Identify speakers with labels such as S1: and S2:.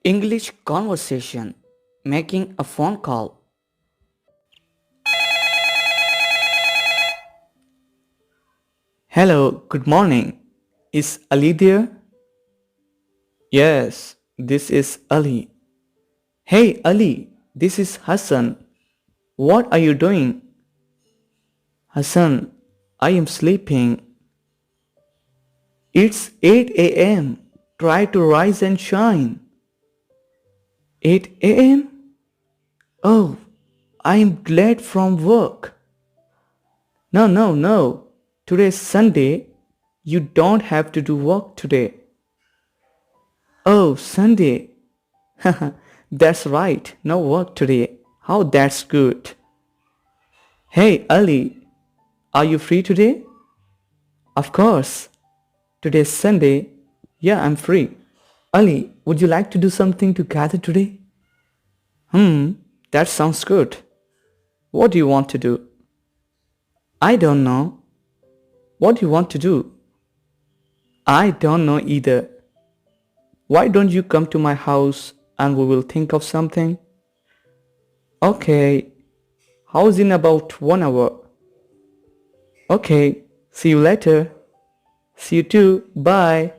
S1: English conversation. Making a phone call. Hello, good morning. Is Ali there? Yes, this is Ali. Hey Ali, this is Hassan. What are you doing? Hassan, I am sleeping. It's 8 a.m. Try to rise and shine. 8 a.m.? Oh, I am glad from work. No, no, no. Today's Sunday. You don't have to do work today. Oh, Sunday. That's right. No work today. How that's good. Hey, Ali. Are you free today? Of course. Today's Sunday. Yeah, I'm free. Ali, would you like to do something together today? That sounds good. What do you want to do? I don't know. What do you want to do? I don't know either. Why don't you come to my house and we will think of something? Okay. How's in about 1 hour? Okay. See you later. See you too. Bye.